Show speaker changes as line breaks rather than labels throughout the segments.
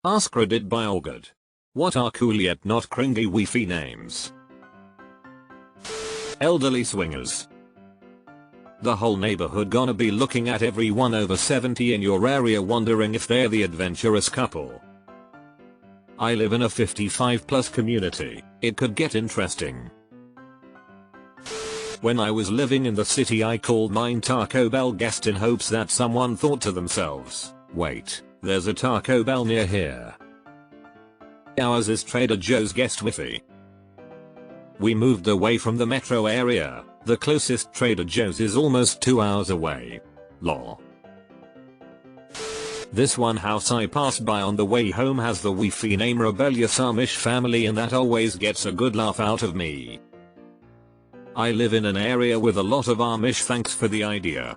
AskReddit by Allgood. What are cool yet not cringy Wi-Fi names? Elderly swingers. The whole neighborhood gonna be looking at everyone over 70 in your area wondering if they're the adventurous couple. I live in a 55 plus community. It could get interesting. When I was living in the city I called mine Taco Bell guest in hopes that someone thought to themselves, wait, there's a Taco Bell near here. Ours is Trader Joe's guest Wi-Fi. We moved away from the metro area. The closest Trader Joe's is almost 2 hours away. Lol. This one house I passed by on the way home has the Wi-Fi name Rebellious Amish Family and that always gets a good laugh out of me. I live in an area with a lot of Amish, thanks for the idea.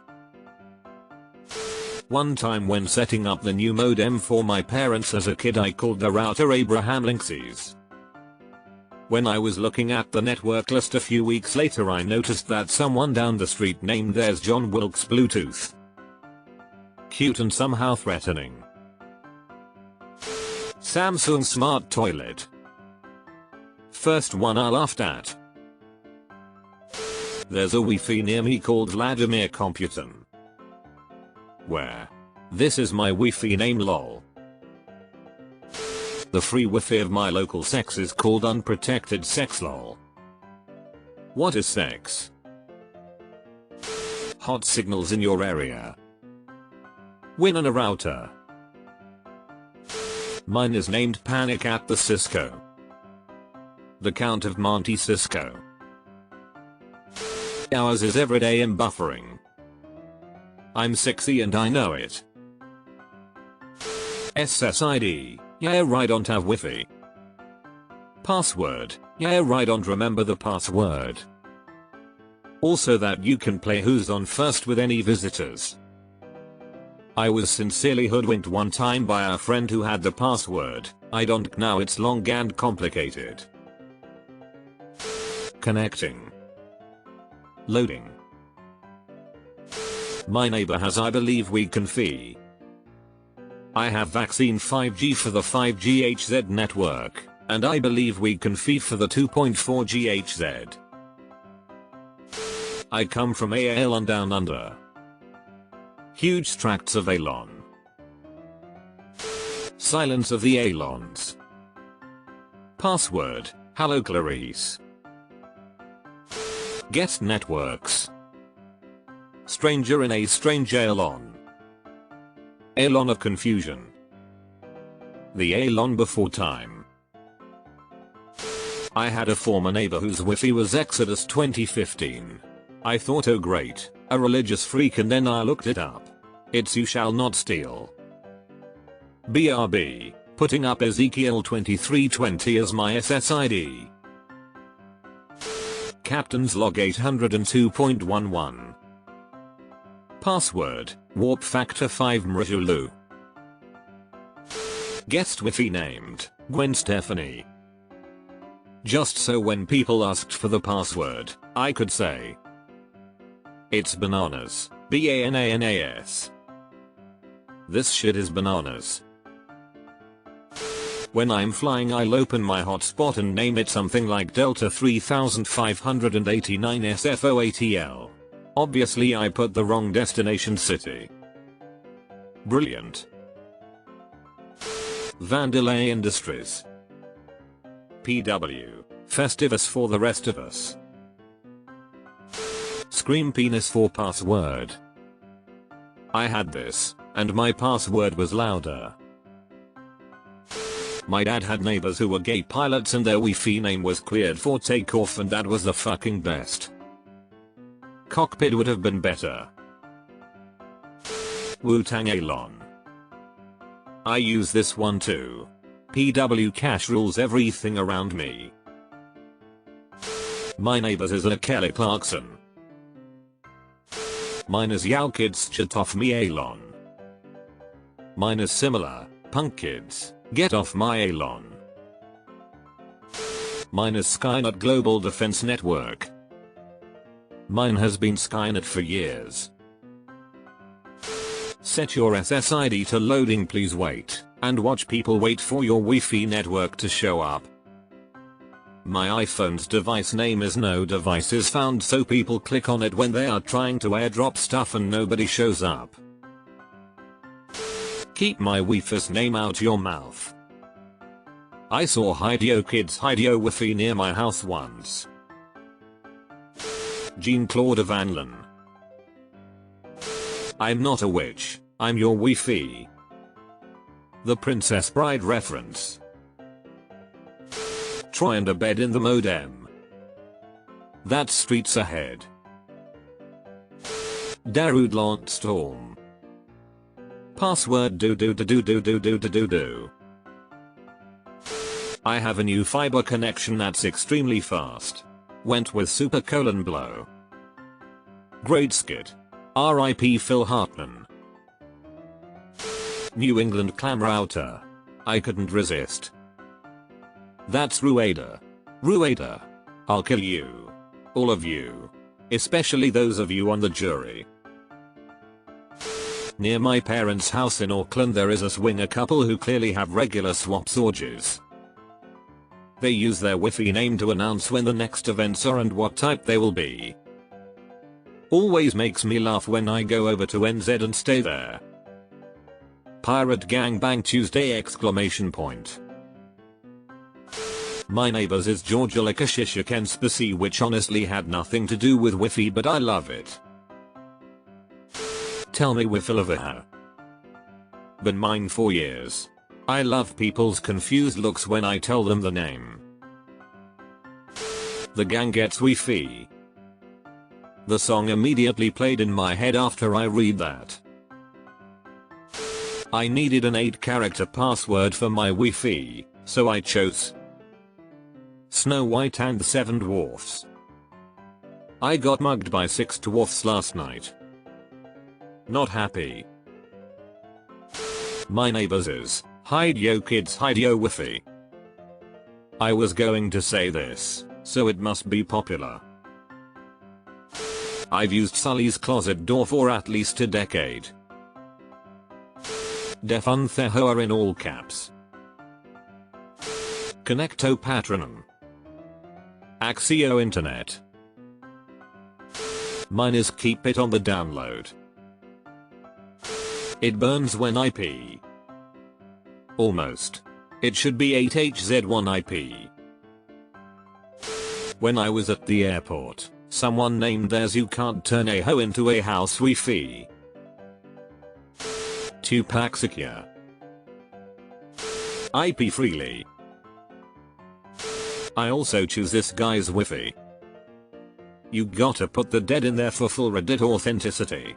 One time when setting up the new modem for my parents as a kid I called the router Abraham Linksys. When I was looking at the network list a few weeks later I noticed that someone down the street named theirs John Wilkes Bluetooth. Cute and somehow threatening. Samsung Smart Toilet. First one I laughed at. There's a Wi-Fi near me called Vladimir Computon. Where? This is my Wi-Fi name lol. The free Wi-Fi of my local sex is called unprotected sex lol. What is sex? Hot signals in your area. Win on a router. Mine is named Panic at the Cisco. The Count of Monte Cisco. Ours is everyday and buffering. I'm sexy and I know it. SSID, yeah right, don't have Wi-Fi. Password, yeah right, don't remember the password. Also that you can play Who's on First with any visitors. I was sincerely hoodwinked one time by a friend who had the password. I don't know, it's long and complicated. Connecting. Loading. My neighbor has I believe we can fee. I have vaccine 5G for the 5G HZ network, and I believe we can fee for the 2.4G HZ. I come from AL and down under. Huge tracts of Alon. Silence of the Alons. Password, hello Clarice. Get networks. Stranger in a strange Alon. Alon of confusion. The Alon before time. I had a former neighbor whose Wi-Fi was Exodus 2015. I thought, oh great, a religious freak, and then I looked it up. It's you shall not steal. BRB, putting up Ezekiel 23:20 as my SSID. Captain's log 802.11. Password, warp factor 5 Mrjulu. Guest Wi-Fi named, Gwen Stephanie. Just so when people asked for the password, I could say, it's bananas, BANANAS. This shit is bananas. When I'm flying I'll open my hotspot and name it something like Delta 3589 SFOATL. Obviously I put the wrong destination city. Brilliant. Vandelay Industries. PW. Festivus for the rest of us. Scream penis for password. I had this, and my password was louder. My dad had neighbors who were gay pilots and their Wi-Fi name was cleared for takeoff, and that was the fucking best. Cockpit would have been better. Wu-Tang Alon. I use this one too. PW Cash rules everything around me. My neighbors is a Kelly Clarkson. Mine is Yow Kids Shit Off Me Alon. Mine is similar, Punk Kids, Get Off My Alon. Mine is Skynet Global Defense Network. Mine has been Skynet for years. Set your SSID to loading, please wait. and watch people wait for your Wi-Fi network to show up. My iPhone's device name is No Devices Found, so people click on it when they are trying to airdrop stuff and nobody shows up. Keep my Wi-Fi's name out your mouth. I saw Hideo Kids Hideo Wi-Fi near my house once. Jean-Claude Van Damme. I'm not a witch, I'm your Wi-Fi. The Princess Bride reference. Try and a bed in the modem. That's streets ahead. Darude Launch Storm. Password do do do do do do do do do do. I have a new fiber connection that's extremely fast. Went with super : blow. Great skit. R.I.P. Phil Hartman. New England clam router. I couldn't resist. That's Rueda. Rueda. I'll kill you. All of you. Especially those of you on the jury. Near my parents' house in Auckland there is a swinger couple who clearly have regular swaps orgies. They use their Wi-Fi name to announce when the next events are and what type they will be. Always makes me laugh when I go over to NZ and stay there. Pirate Gangbang Tuesday ! My neighbors is Georgia Lakashishakenspasi, which honestly had nothing to do with Wi-Fi, but I love it. Tell me Wi-Fi. Been mine for years. I love people's confused looks when I tell them the name. The gang gets Wi-Fi. The song immediately played in my head after I read that. I needed an 8-character password for my Wi-Fi, so I chose Snow White and the 7 Dwarfs. I got mugged by 6 dwarfs last night. Not happy. My neighbors is Hideo Kids Hideo Wi-Fi. I was going to say this, so it must be popular. I've used Sully's closet door for at least a decade. Defunthehoa in all caps. Connecto Patronum. Axio Internet. Mine is keep it on the download. It burns when I pee. Almost. It should be 8HZ1IP. When I was at the airport, someone named theirs "You can't turn a hoe into a house Wi-Fi." Tupac Secure. IP freely. I also choose this guy's Wi-Fi. You gotta put the dead in there for full Reddit authenticity.